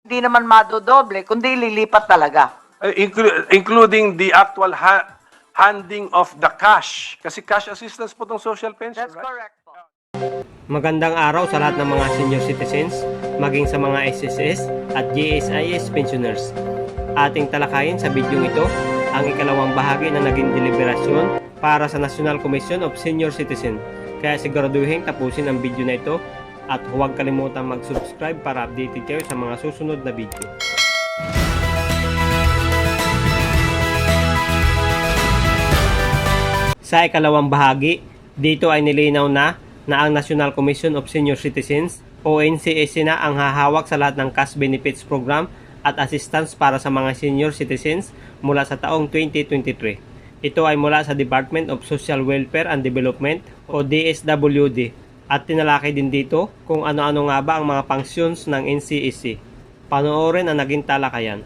Hindi naman madodoble, kundi lilipat talaga. Including the actual handing of the cash. Kasi cash assistance po itong social pension, That's right? correct po. Magandang araw sa lahat ng mga senior citizens, maging sa mga SSS at GSIS pensioners. Ating talakayin sa bidyong ito ang ikalawang bahagi na naging deliberasyon para sa National Commission of Senior Citizen. Kaya siguraduhin tapusin ang video na ito at huwag kalimutang mag-subscribe para updated kayo sa mga susunod na video. Sa ikalawang bahagi, dito ay nilinaw na ang National Commission of Senior Citizens o NCSC na ang hahawak sa lahat ng cash benefits program at assistance para sa mga senior citizens mula sa taong 2023. Ito ay mula sa Department of Social Welfare and Development o DSWD at tinalakay din dito kung ano-ano nga ba ang mga functions ng NCSC. Panoorin ang naging talakayan.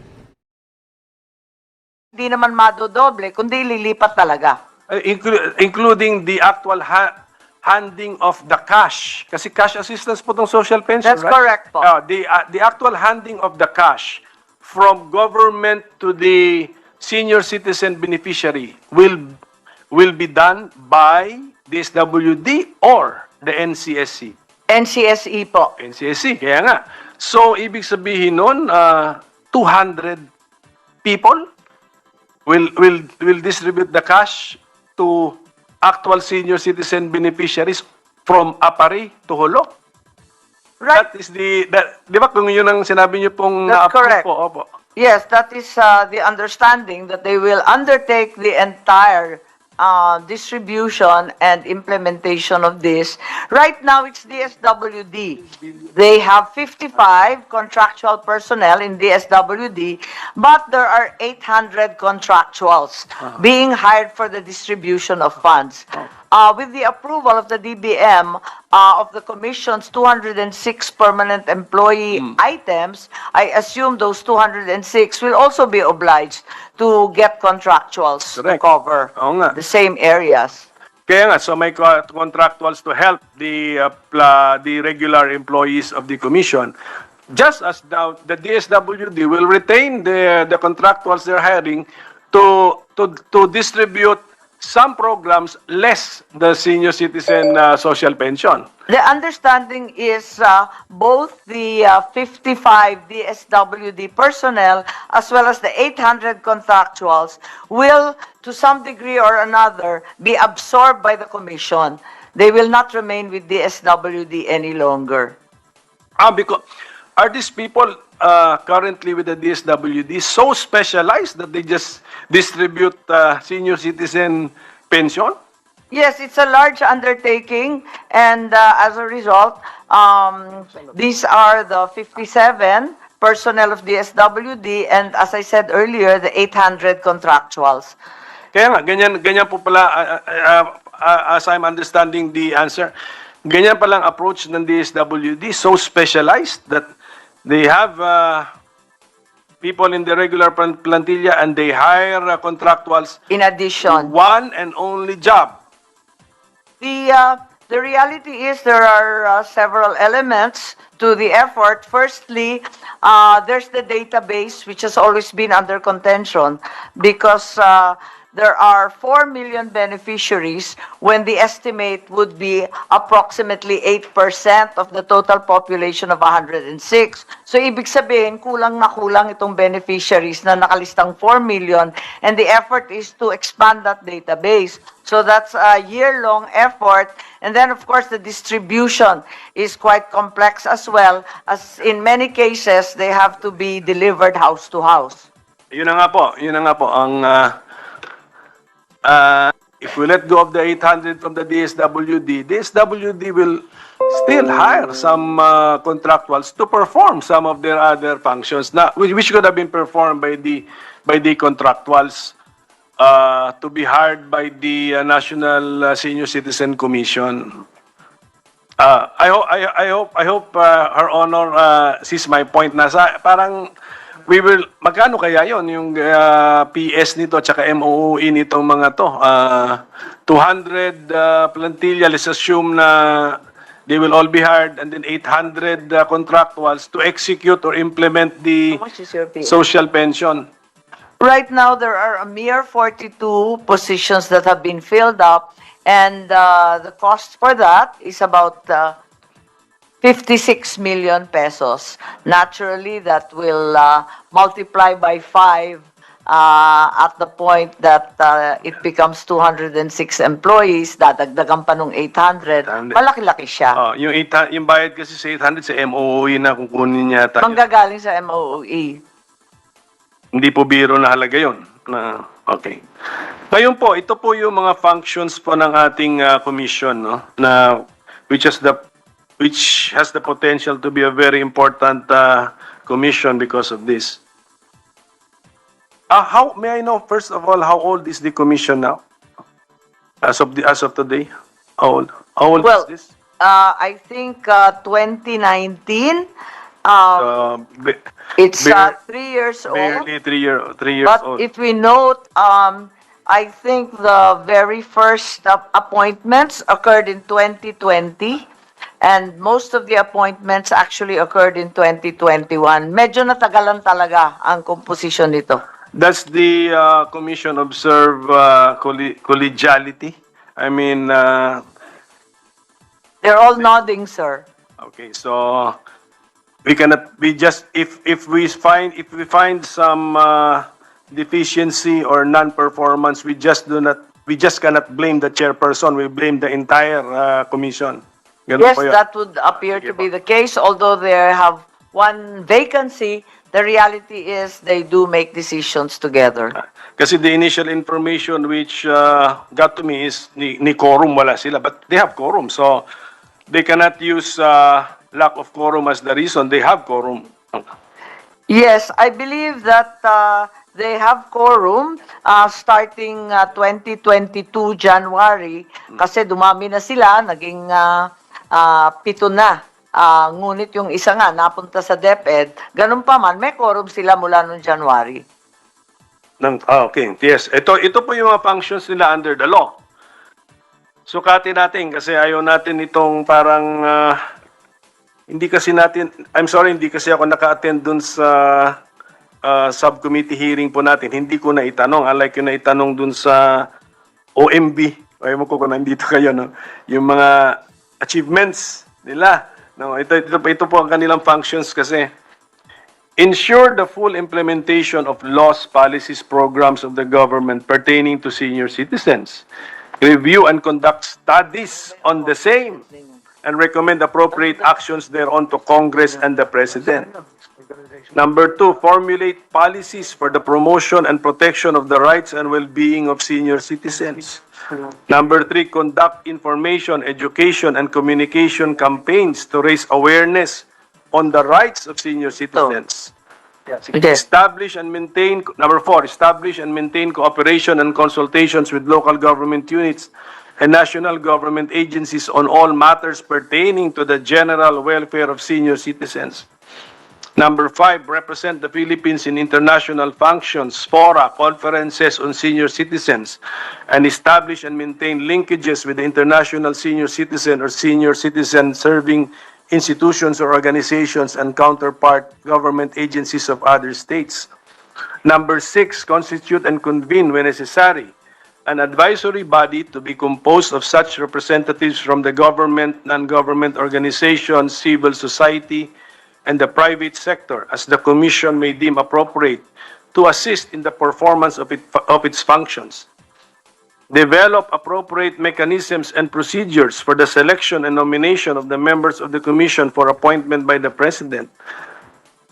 Hindi naman madodoble, kundi lilipat talaga. Including the actual handing of the cash. Kasi cash assistance po itong social pension, That's right? correct po. The actual handing of the cash from government to the senior citizen beneficiary will be done by DSWD or the NCSC. NCSE po. NCSC, kaya nga. So, ibig sabihin nun, 200 people will distribute the cash to actual senior citizen beneficiaries from Apari to Holo. Right. That is di ba kung yun ang sinabi niyo pong That's na-approve correct. po, opo. Yes, that is the understanding that they will undertake the entire distribution and implementation of this. Right now, it's DSWD. They have 55 contractual personnel in DSWD, but there are 800 contractuals being hired for the distribution of funds. With the approval of the DBM of the Commission's 206 permanent employee items, I assume those 206 will also be obliged to get contractuals to Correct. cover Oo nga. the same areas. Kaya nga, so may contractuals to help the regular employees of the commission. Just as now, the DSWD will retain the contractuals they're hiring to distribute some programs less the senior citizen social pension. The understanding is both the 55 DSWD personnel as well as the 800 contractuals will, to some degree or another, be absorbed by the Commission. They will not remain with DSWD any longer. Because are these people currently with the DSWD so specialized that they just distribute senior citizen pension? Yes, it's a large undertaking, and as a result, these are the 57 personnel of DSWD, and as I said earlier, the 800 contractuals. Kaya nga, ganyan po pala, as I'm understanding the answer, ganyan palang approach ng DSWD, so specialized that they have people in the regular plantilla and they hire contractuals. In addition, One and only job. the reality is there are several elements to the effort. Firstly, there's the database, which has always been under contention because there are 4 million beneficiaries when the estimate would be approximately 8% of the total population of 106. So ibig sabihin, kulang na kulang itong beneficiaries na nakalistang 4 million, and the effort is to expand that database. So that's a year-long effort. And then, of course, the distribution is quite complex as well, as in many cases, they have to be delivered house to house. Yun na nga po, ang if we let go of the 800 from the DSWD will still hire some contractuals to perform some of their other functions which could have been performed by the contractuals to be hired by the National Senior Citizen Commission. I hope Her Honor sees my point na parang magkano kaya yon yung PS nito at saka MOOE nitong mga to? 200 plantilla, let's assume na They will all be hired, and then 800 contractuals to execute or implement the How much is your pay? social pension. Right now, there are a mere 42 positions that have been filled up, and the cost for that is about 56 million pesos. Naturally, that will multiply by 5 at the point that it becomes 206 employees, dadagdagan pa nung 800, malaki-laki siya. Yung bayad kasi sa 800 sa MOE na kukunin niya tayo. Manggagaling sa MOE. Hindi po biro na halaga yun. Okay. Ngayon po, ito po yung mga functions po ng ating commission, no? Na which has the potential to be a very important commission because of this. How may I know first of all how old is the commission now? As of today, how old Well, is this? I think 2019. It's 3 years old. Barely 3 years But old. if we note, I think the very first appointments occurred in 2020, and most of the appointments actually occurred in 2021. Medyo natagalan talaga ang composition nito. Does the commission observe collegiality? I mean, They're all nodding, sir. okay, so we cannot be just if we find some deficiency or non-performance, we just cannot blame the chairperson. We blame the entire commission. Ganun Yes, po yun. that would appear to be the case. Although they have one vacancy, the reality is they do make decisions together. Kasi the initial information which got to me is ni quorum wala sila, but they have quorum, so they cannot use lack of quorum as the reason. They have quorum. Yes, I believe that they have quorum starting 2022 January kasi dumami na sila, naging 7 na. Ngunit yung isa nga napunta sa DepEd, ganun pa man, may quorum sila mula noong January. Okay, yes. Ito po yung mga functions nila under the law. Sukatin natin kasi ayaw natin itong parang hindi kasi ako naka-attend dun sa subcommittee hearing po natin. Hindi ko na itanong, unlike yung naitanong dun sa OMB. Ayaw mo ko kung nandito kayo, no? Yung mga achievements nila. No, ito po ang kanilang functions kasi. Ensure the full implementation of laws, policies, programs of the government pertaining to senior citizens. Review and conduct studies on the same and recommend appropriate actions thereon to Congress and the President. Number 2, formulate policies for the promotion and protection of the rights and well-being of senior citizens. Number 3, conduct information, education, and communication campaigns to raise awareness on the rights of senior citizens. Establish and maintain, number 4, establish and maintain cooperation and consultations with local government units and national government agencies on all matters pertaining to the general welfare of senior citizens. Number 5, represent the Philippines in international functions, fora, conferences on senior citizens, and establish and maintain linkages with the international senior citizen or senior citizen serving institutions or organizations and counterpart government agencies of other states. Number 6, constitute and convene when necessary an advisory body to be composed of such representatives from the government, non-government organizations, civil society, and the private sector as the Commission may deem appropriate to assist in the performance of its functions. Develop appropriate mechanisms and procedures for the selection and nomination of the members of the Commission for appointment by the President,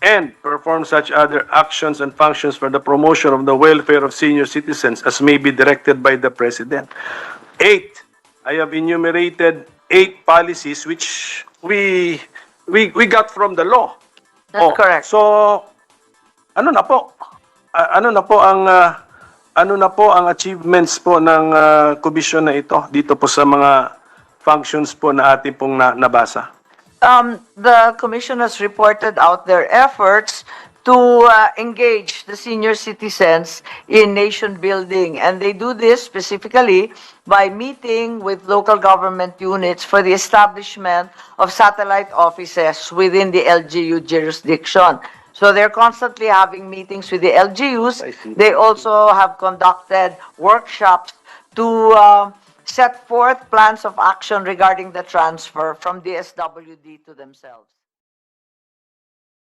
and perform such other actions and functions for the promotion of the welfare of senior citizens as may be directed by the President. 8, I have enumerated 8 policies which we got from the law. That's correct. So, ano na po ang achievements po ng komisyon na ito dito po sa mga functions po na ating pong nabasa? The Commission has reported out their efforts to engage the senior citizens in nation building. And they do this specifically by meeting with local government units for the establishment of satellite offices within the LGU jurisdiction. So they're constantly having meetings with the LGUs. They also have conducted workshops to set forth plans of action regarding the transfer from DSWD to themselves.